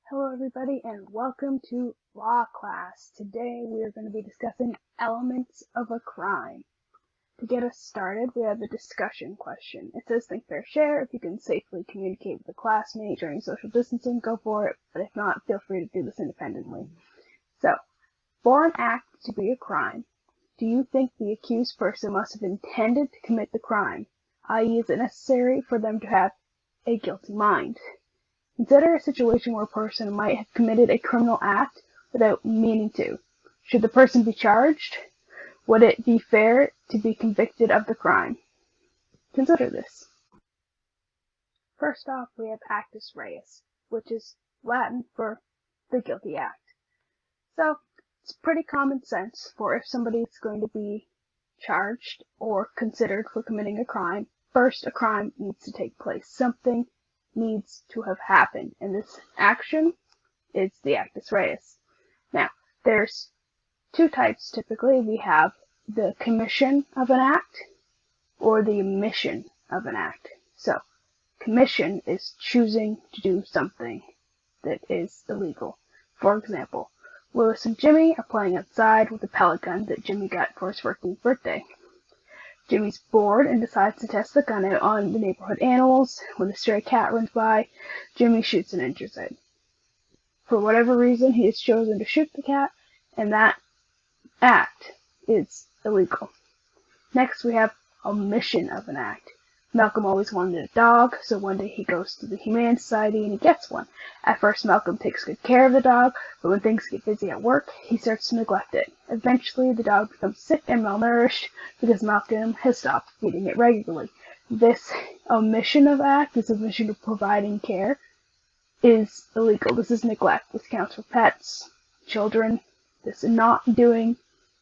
Hello everybody and welcome to Law Class. Today we are going to be discussing elements of a crime. To get us started, we have the discussion question. It says think, fair, share. If you can safely communicate with a classmate during social distancing, go for it, but if not, feel free to do this independently. So, for an act to be a crime, do you think the accused person must have intended to commit the crime, i.e. is it necessary for them to have a guilty mind? Consider a situation where a person might have committed a criminal act without meaning to. Should the person be charged? Would it be fair to be convicted of the crime? Consider this. First off, we have actus reus, which is Latin for the guilty act. So, it's pretty common sense for if somebody is going to be charged or considered for committing a crime, first a crime needs to take place. Something needs to have happened, and this action is the actus reus. Now, there's two types typically. We have the commission of an act or the omission of an act. So, commission is choosing to do something that is illegal. For example, Louis and Jimmy are playing outside with a pellet gun that Jimmy got for his 14th birthday. Jimmy's bored and decides to test the gun out on the neighborhood animals. When a stray cat runs by, Jimmy shoots and injures it. For whatever reason, he has chosen to shoot the cat, and that act is illegal. Next, we have omission of an act. Malcolm always wanted a dog, so one day he goes to the Humane Society and he gets one. At first, Malcolm takes good care of the dog, but when things get busy at work, he starts to neglect it. Eventually, the dog becomes sick and malnourished because Malcolm has stopped feeding it regularly. This omission of act, this omission of providing care, is illegal. This is neglect. This counts for pets, children. This is not doing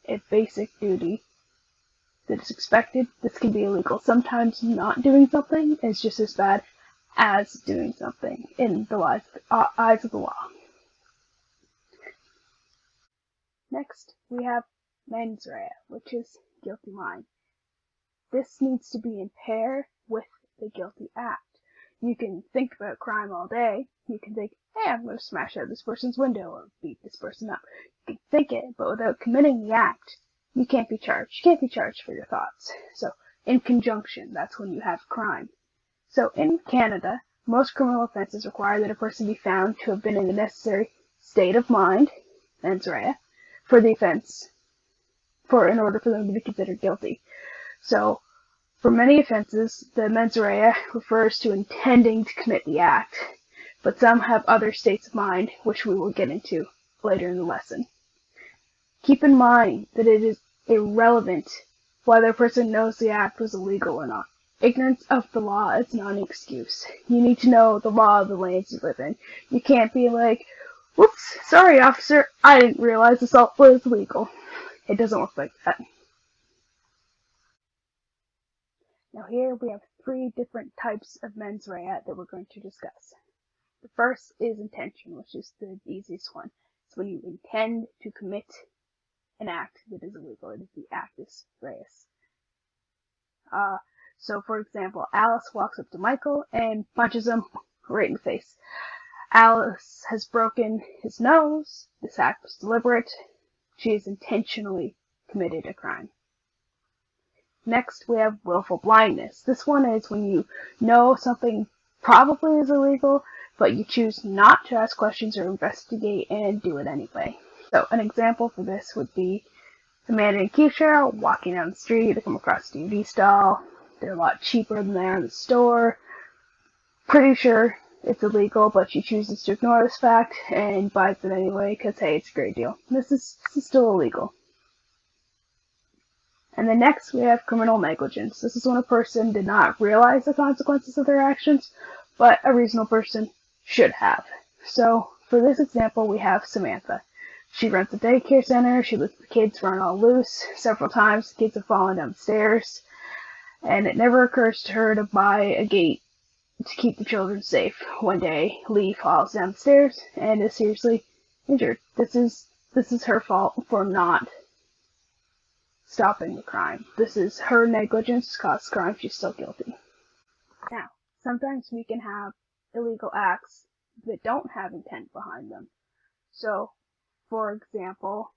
a basic duty that is expected. This can be illegal. Sometimes not doing something is just as bad as doing something in the eyes of the law. Next, we have mens rea, which is guilty mind. This needs to be in pair with the guilty act. You can think about crime all day. You can think, hey, I'm going to smash out this person's window or beat this person up. You can think it, but without committing the act, you can't be charged. You can't be charged for your thoughts. So, in conjunction, that's when you have crime. So, in Canada, most criminal offenses require that a person be found to have been in the necessary state of mind, mens rea, for the offense, in order for them to be considered guilty. So, for many offenses, the mens rea refers to intending to commit the act, but some have other states of mind, which we will get into later in the lesson. Keep in mind that it is irrelevant whether a person knows the act was illegal or not. Ignorance of the law is not an excuse. You need to know the law of the lands you live in. You can't be like, whoops, sorry officer, I didn't realize assault was legal. It doesn't work like that. Now here we have three different types of mens rea that we're going to discuss. The first is intention, which is the easiest one. It's when you intend to commit an act that is illegal. It is the actus reus. So for example, Alice walks up to Michael and punches him right in the face. Alice has broken his nose. This act was deliberate. She has intentionally committed a crime. Next, we have willful blindness. This one is when you know something probably is illegal, but you choose not to ask questions or investigate and do it anyway. So, an example for this would be Amanda and Keisha walking down the street. They come across a DVD stall. They're a lot cheaper than they are in the store. Pretty sure it's illegal, but she chooses to ignore this fact and buys it anyway because, hey, it's a great deal. This is still illegal. And then next we have criminal negligence. This is when a person did not realize the consequences of their actions, but a reasonable person should have. So, for this example, we have Samantha. She runs a daycare center. She lets the kids run all loose. Several times the kids have fallen down the stairs, and it never occurs to her to buy a gate to keep the children safe. One day, Lee falls down the stairs and is seriously injured. This is her fault for not stopping the crime. This is her negligence caused crime. She's still guilty. Now, sometimes we can have illegal acts that don't have intent behind them. So, for example,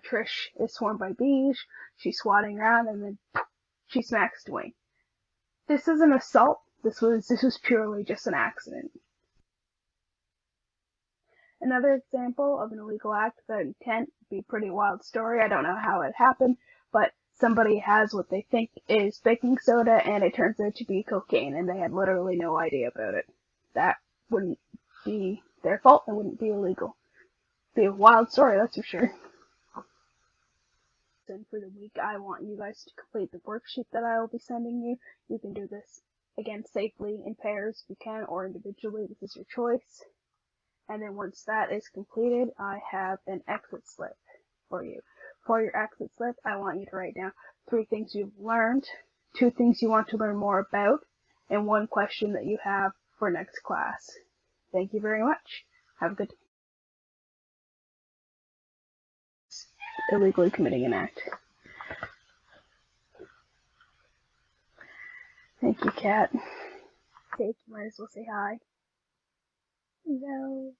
Trish is swarmed by bees, she's swatting around, and then she smacks Dwayne. This is an assault. This was purely just an accident. Another example of an illegal act without intent would be a pretty wild story. I don't know how it happened, but somebody has what they think is baking soda and it turns out to be cocaine and they had literally no idea about it. That wouldn't be their fault. It wouldn't be illegal. It'd be a wild story, that's for sure. And for the week, I want you guys to complete the worksheet that I will be sending you. You can do this, again, safely in pairs if you can, or individually. This is your choice. And then once that is completed, I have an exit slip for you. For your exit slip, I want you to write down 3 things you've learned, 2 things you want to learn more about, and 1 question that you have for next class. Thank you very much. Have a good day. Illegally committing an act. Thank you, Kat. Jake, you might as well say hi. No.